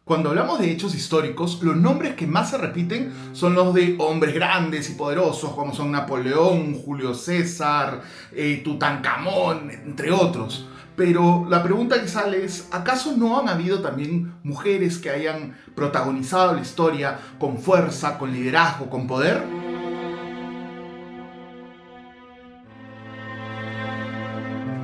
Cuando hablamos de hechos históricos, los nombres que más se repiten son los de hombres grandes y poderosos, como son Napoleón, Julio César, Tutankamón, entre otros. Pero la pregunta que sale es, ¿acaso no han habido también mujeres que hayan protagonizado la historia con fuerza, con liderazgo, con poder?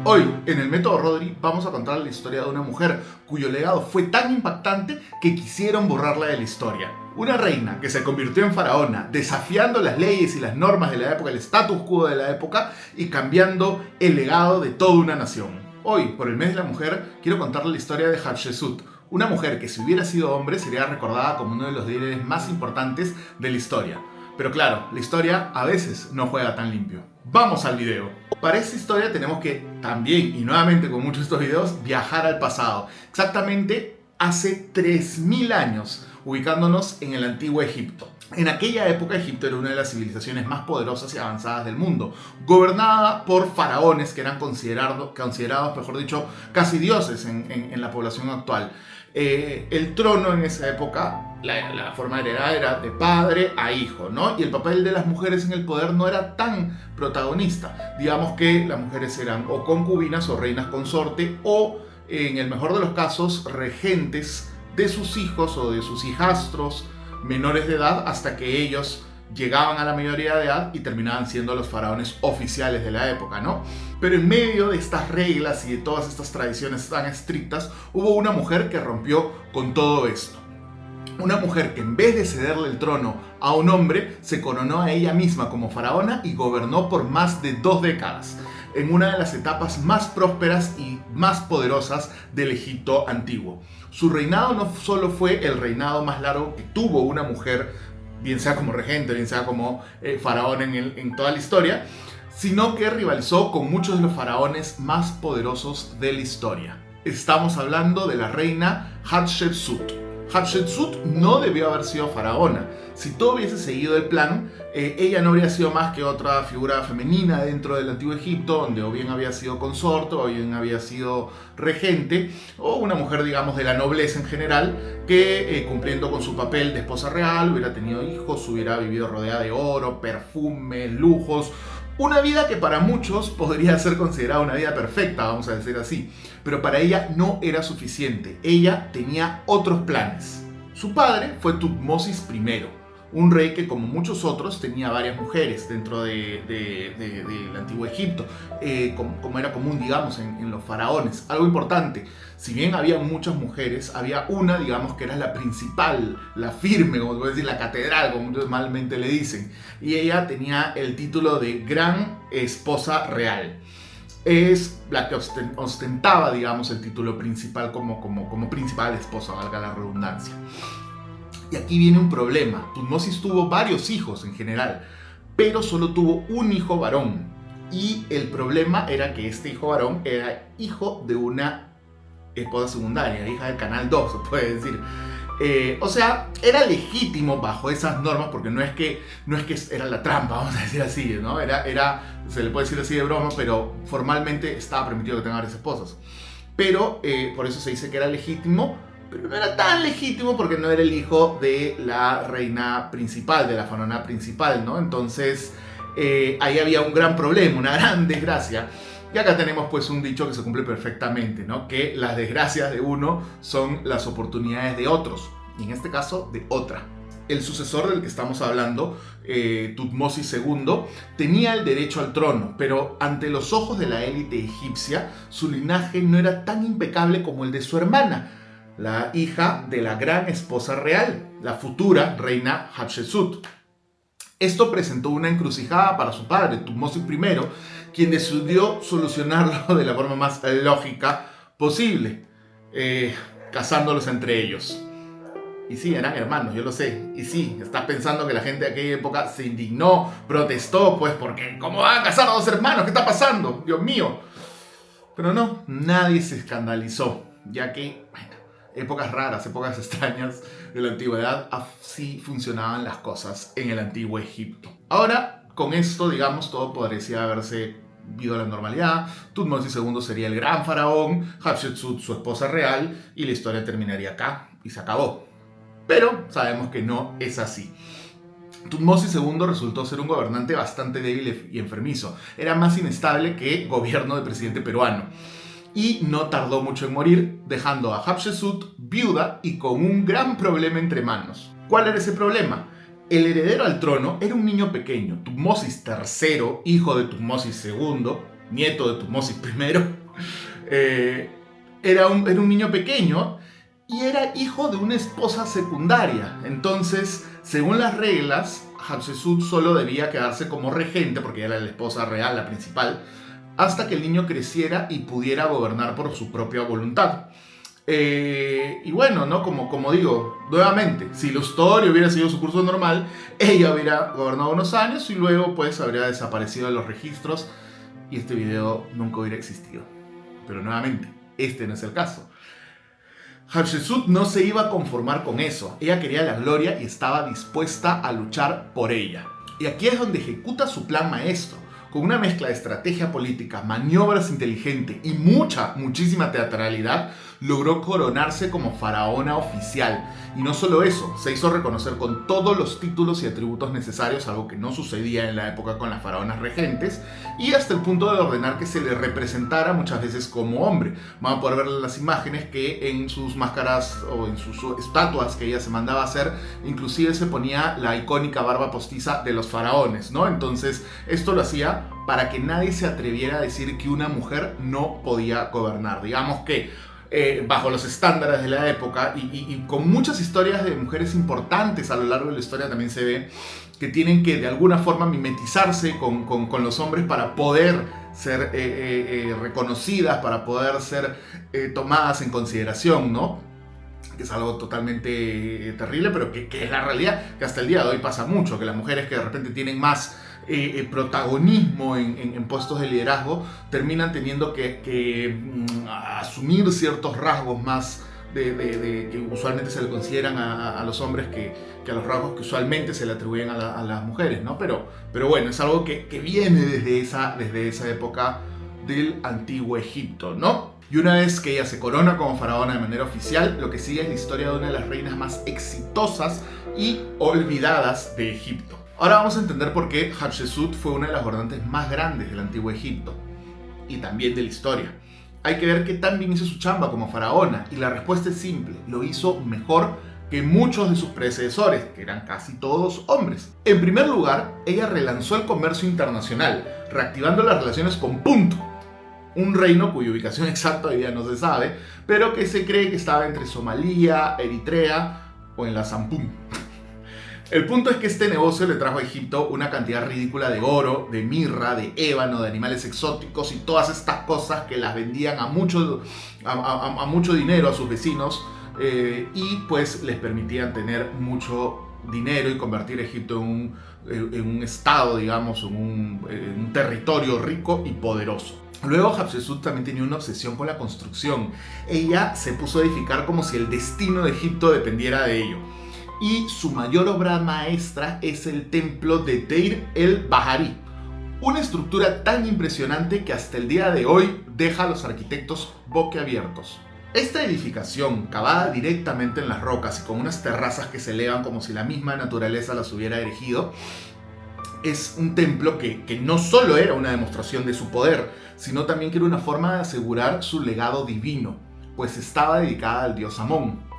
Hoy, en el Método Rodri, vamos a contar la historia de una mujer cuyo legado fue tan impactante que quisieron borrarla de la historia. Una reina que se convirtió en faraona, desafiando las leyes y las normas de la época, el status quo de la época y cambiando el legado de toda una nación. Hoy, por el mes de la mujer, quiero contarle la historia de Hatshepsut, una mujer que si hubiera sido hombre sería recordada como uno de los líderes más importantes de la historia. Pero claro, la historia a veces no juega tan limpio. Vamos al video. Para esta historia tenemos que también, y nuevamente con muchos de estos videos, viajar al pasado. Exactamente hace 3000 años, ubicándonos en el antiguo Egipto. En aquella época Egipto era una de las civilizaciones más poderosas y avanzadas del mundo, gobernada por faraones que eran considerados, mejor dicho, casi dioses en la población actual. El trono en esa época, la forma heredada era de padre a hijo, ¿no? Y el papel de las mujeres en el poder no era tan protagonista. Digamos que las mujeres eran o concubinas o reinas consorte o, en el mejor de los casos, regentes de sus hijos o de sus hijastros menores de edad hasta que ellos llegaban a la mayoría de edad y terminaban siendo los faraones oficiales de la época, ¿no? Pero en medio de estas reglas y de todas estas tradiciones tan estrictas, hubo una mujer que rompió con todo esto. Una mujer que en vez de cederle el trono a un hombre, se coronó a ella misma como faraona y gobernó por más de 2 décadas, en una de las etapas más prósperas y más poderosas del Egipto antiguo. Su reinado no solo fue el reinado más largo que tuvo una mujer, bien sea como regente, bien sea como faraón en toda la historia, sino que rivalizó con muchos de los faraones más poderosos de la historia. Estamos hablando de la reina Hatshepsut. Hatshepsut no debió haber sido faraona. Si todo hubiese seguido el plan, ella no habría sido más que otra figura femenina dentro del antiguo Egipto, donde o bien había sido consorte, o bien había sido regente, o una mujer, digamos, de la nobleza en general, que cumpliendo con su papel de esposa real, hubiera tenido hijos, hubiera vivido rodeada de oro, perfume, lujos. Una vida que para muchos podría ser considerada una vida perfecta, vamos a decir así, pero para ella no era suficiente. Ella tenía otros planes. Su padre fue Tutmosis I, un rey que, como muchos otros, tenía varias mujeres dentro del antiguo Egipto, como era común, digamos, en los faraones. Algo importante, si bien había muchas mujeres, había una, digamos, que era la principal, la firme, como se puede decir, la catedral, como normalmente le dicen, y ella tenía el título de Gran Esposa Real. Es la que ostentaba, digamos, el título principal como principal esposa, valga la redundancia. Y aquí viene un problema. Tutmosis tuvo varios hijos en general, pero solo tuvo un hijo varón. Y el problema era que este hijo varón era hijo de una esposa secundaria, hija del canal 2, se puede decir. O sea, era legítimo bajo esas normas, porque no es que era la trampa, vamos a decir así, ¿no? Se le puede decir así de broma, pero formalmente estaba permitido que tenga varias esposas. Pero por eso se dice que era legítimo, pero no era tan legítimo porque no era el hijo de la reina principal, de la faraona principal, ¿no? Entonces ahí había un gran problema, una gran desgracia. Y acá tenemos pues un dicho que se cumple perfectamente, ¿no? Que las desgracias de uno son las oportunidades de otros, y en este caso de otra. El sucesor del que estamos hablando, Tutmosis II, tenía el derecho al trono, pero ante los ojos de la élite egipcia, su linaje no era tan impecable como el de su hermana, la hija de la gran esposa real, la futura reina Hatshepsut. Esto presentó una encrucijada para su padre, Tutmosis I, quien decidió solucionarlo de la forma más lógica posible, casándolos entre ellos. Y sí, eran hermanos, yo lo sé. Y sí, está pensando que la gente de aquella época se indignó, protestó, pues, porque ¿cómo van a casar a 2 hermanos? ¿Qué está pasando? Dios mío. Pero no, nadie se escandalizó, ya que, bueno, épocas raras, épocas extrañas de la antigüedad, así funcionaban las cosas en el antiguo Egipto. Ahora, con esto, digamos, todo podría haberse volvido a la normalidad, Tutmosis II sería el gran faraón, Hatshepsut su esposa real, y la historia terminaría acá y se acabó. Pero sabemos que no es así. Tutmosis II resultó ser un gobernante bastante débil y enfermizo. Era más inestable que gobierno de presidente peruano. Y no tardó mucho en morir, dejando a Hatshepsut viuda y con un gran problema entre manos. ¿Cuál era ese problema? El heredero al trono era un niño pequeño, Tutmosis III, hijo de Tutmosis II, nieto de Tutmosis I. Era un niño pequeño y era hijo de una esposa secundaria. Entonces, según las reglas, Hatshepsut solo debía quedarse como regente, porque era la esposa real, la principal, hasta que el niño creciera y pudiera gobernar por su propia voluntad. Y bueno, ¿no? Como digo, nuevamente, si la historia hubiera sido su curso normal, ella hubiera gobernado unos años y luego pues habría desaparecido de los registros y este video nunca hubiera existido. Pero nuevamente, este no es el caso. Hatshepsut no se iba a conformar con eso. Ella quería la gloria y estaba dispuesta a luchar por ella. Y aquí es donde ejecuta su plan maestro. Con una mezcla de estrategia política, maniobras inteligentes y muchísima teatralidad, logró coronarse como faraona oficial. Y no solo eso, se hizo reconocer con todos los títulos y atributos necesarios, algo que no sucedía en la época con las faraonas regentes, y hasta el punto de ordenar que se le representara muchas veces como hombre. Van a poder ver las imágenes que en sus máscaras o en sus estatuas que ella se mandaba a hacer, inclusive se ponía la icónica barba postiza de los faraones, ¿no? Entonces, esto lo hacía para que nadie se atreviera a decir que una mujer no podía gobernar. Digamos que bajo los estándares de la época y con muchas historias de mujeres importantes a lo largo de la historia también se ve que tienen que de alguna forma mimetizarse con los hombres para poder ser reconocidas, para poder ser tomadas en consideración, ¿no? Que es algo totalmente terrible, pero que es la realidad, que hasta el día de hoy pasa mucho, que las mujeres que de repente tienen más protagonismo en puestos de liderazgo terminan teniendo que asumir ciertos rasgos más que usualmente se le consideran a los hombres que a los rasgos que usualmente se le atribuyen a las mujeres, ¿no? Pero bueno, es algo que viene desde esa época del antiguo Egipto, ¿no? Y una vez que ella se corona como faraona de manera oficial, lo que sigue es la historia de una de las reinas más exitosas y olvidadas de Egipto. Ahora vamos a entender por qué Hatshepsut fue una de las gobernantes más grandes del antiguo Egipto y también de la historia. Hay que ver qué tan bien hizo su chamba como faraona y la respuesta es simple, lo hizo mejor que muchos de sus predecesores, que eran casi todos hombres. En primer lugar, ella relanzó el comercio internacional, reactivando las relaciones con Punt, un reino cuya ubicación exacta hoy día no se sabe, pero que se cree que estaba entre Somalia, Eritrea o en la Zampum. El punto es que este negocio le trajo a Egipto una cantidad ridícula de oro, de mirra, de ébano, de animales exóticos y todas estas cosas que las vendían a mucho dinero a sus vecinos y pues les permitían tener mucho dinero y convertir a Egipto en un estado, digamos, en un territorio rico y poderoso. Luego Hatshepsut también tenía una obsesión con la construcción. Ella se puso a edificar como si el destino de Egipto dependiera de ello. Y su mayor obra maestra es el templo de Deir el-Bahari, una estructura tan impresionante que hasta el día de hoy deja a los arquitectos boquiabiertos. Esta edificación, cavada directamente en las rocas y con unas terrazas que se elevan como si la misma naturaleza las hubiera erigido, es un templo que no solo era una demostración de su poder, sino también que era una forma de asegurar su legado divino, pues estaba dedicada al dios Amón.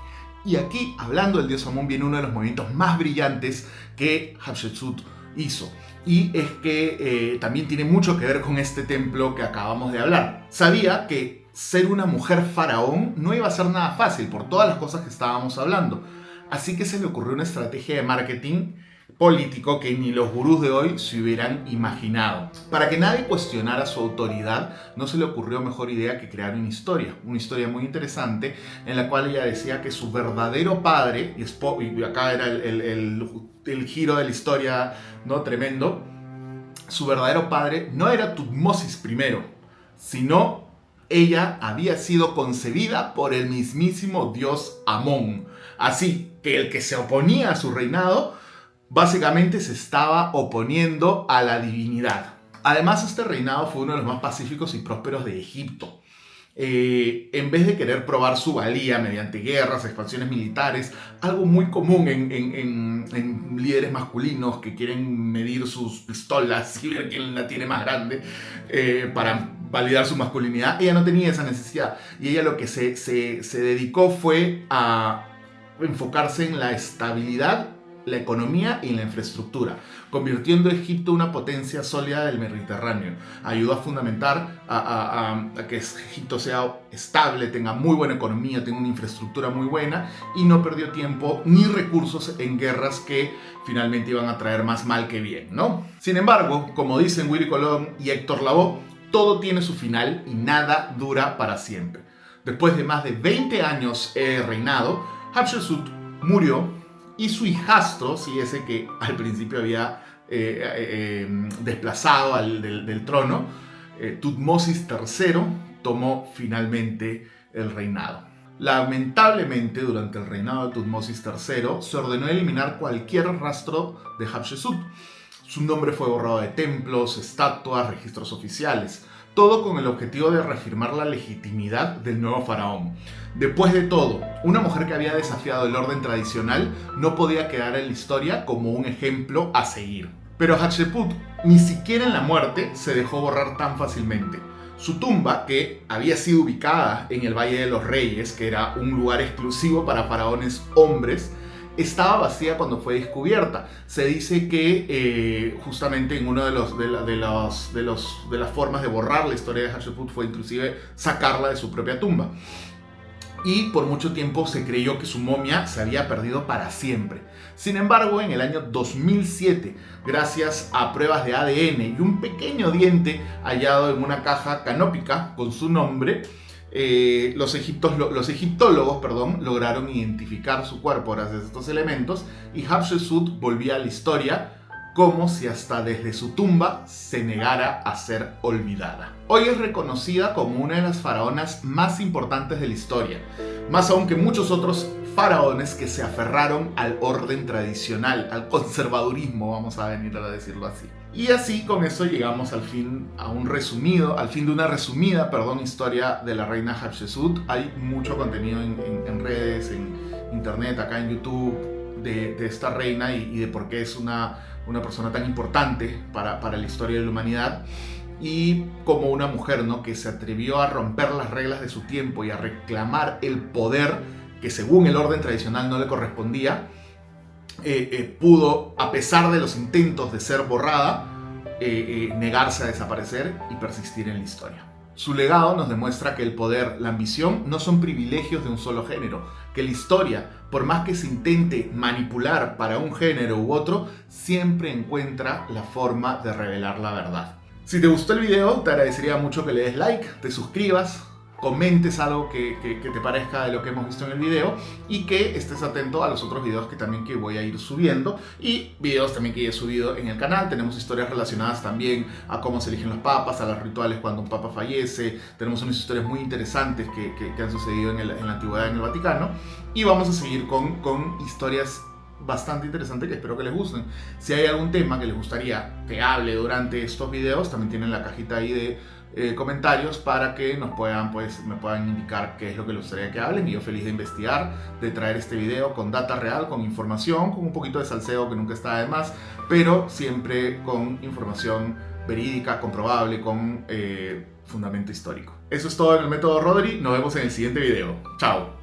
Y aquí, hablando del dios Amón, viene uno de los movimientos más brillantes que Hatshepsut hizo. Y es que también tiene mucho que ver con este templo que acabamos de hablar. Sabía que ser una mujer faraón no iba a ser nada fácil por todas las cosas que estábamos hablando. Así que se le ocurrió una estrategia de marketing político que ni los gurús de hoy se hubieran imaginado. Para que nadie cuestionara su autoridad, no se le ocurrió mejor idea que crear una historia muy interesante, en la cual ella decía que su verdadero padre, y acá era el giro de la historia, ¿no? Tremendo, su verdadero padre no era Tutmosis I, sino ella había sido concebida por el mismísimo dios Amón. Así que el que se oponía a su reinado básicamente se estaba oponiendo a la divinidad. Además, este reinado fue uno de los más pacíficos y prósperos de Egipto. En vez de querer probar su valía mediante guerras, expansiones militares, algo muy común en líderes masculinos que quieren medir sus pistolas y ver quién la tiene más grande para validar su masculinidad, ella no tenía esa necesidad. Y ella lo que se dedicó fue a enfocarse en la estabilidad, la economía y la infraestructura, convirtiendo a Egipto en una potencia sólida del Mediterráneo. Ayudó a fundamentar a que Egipto sea estable, tenga muy buena economía, tenga una infraestructura muy buena y no perdió tiempo ni recursos en guerras que finalmente iban a traer más mal que bien, ¿no? Sin embargo, como dicen Willy Colón y Héctor Lavoe, todo tiene su final y nada dura para siempre. Después de más de 20 años de reinado, Hatshepsut murió y su hijastro, sí, ese que al principio había desplazado del trono, Tutmosis III, tomó finalmente el reinado. Lamentablemente, durante el reinado de Tutmosis III, se ordenó eliminar cualquier rastro de Hatshepsut. Su nombre fue borrado de templos, estatuas, registros oficiales, todo con el objetivo de reafirmar la legitimidad del nuevo faraón. Después de todo, una mujer que había desafiado el orden tradicional no podía quedar en la historia como un ejemplo a seguir. Pero Hatshepsut ni siquiera en la muerte se dejó borrar tan fácilmente. Su tumba, que había sido ubicada en el Valle de los Reyes, que era un lugar exclusivo para faraones hombres, estaba vacía cuando fue descubierta. Se dice que justamente en una de las formas de borrar la historia de Hatshepsut fue inclusive sacarla de su propia tumba. Y por mucho tiempo se creyó que su momia se había perdido para siempre. Sin embargo, en el año 2007, gracias a pruebas de ADN y un pequeño diente hallado en una caja canópica con su nombre, los egiptólogos lograron identificar su cuerpo gracias a estos elementos y Hatshepsut volvía a la historia como si hasta desde su tumba se negara a ser olvidada. Hoy es reconocida como una de las faraonas más importantes de la historia, más aún que muchos otros faraones que se aferraron al orden tradicional, al conservadurismo, vamos a venir a decirlo así. Y así con eso llegamos al fin de una resumida historia de la reina Hatshepsut. Hay mucho contenido en redes, en internet, acá en YouTube, de esta reina y de por qué es una persona tan importante para la historia de la humanidad, y como una mujer, ¿no?, que se atrevió a romper las reglas de su tiempo y a reclamar el poder que según el orden tradicional no le correspondía, pudo, a pesar de los intentos de ser borrada, negarse a desaparecer y persistir en la historia. Su legado nos demuestra que el poder, la ambición, no son privilegios de un solo género, que la historia, por más que se intente manipular para un género u otro, siempre encuentra la forma de revelar la verdad. Si te gustó el video, te agradecería mucho que le des like, te suscribas, comentes algo que te parezca de lo que hemos visto en el video y que estés atento a los otros videos que voy a ir subiendo y videos también que he subido en el canal. Tenemos historias relacionadas también a cómo se eligen los papas, a los rituales cuando un papa fallece. Tenemos unas historias muy interesantes que han sucedido en la antigüedad en el Vaticano y vamos a seguir con historias bastante interesantes que espero que les gusten. Si hay algún tema que les gustaría que hable durante estos videos, también tienen la cajita ahí de comentarios para que me puedan indicar qué es lo que les gustaría que hablen, y yo feliz de investigar, de traer este video con data real, con información, con un poquito de salseo que nunca está de más, pero siempre con información verídica, comprobable, con fundamento histórico. Eso es todo en el método Rodri, nos vemos en el siguiente video. Chao.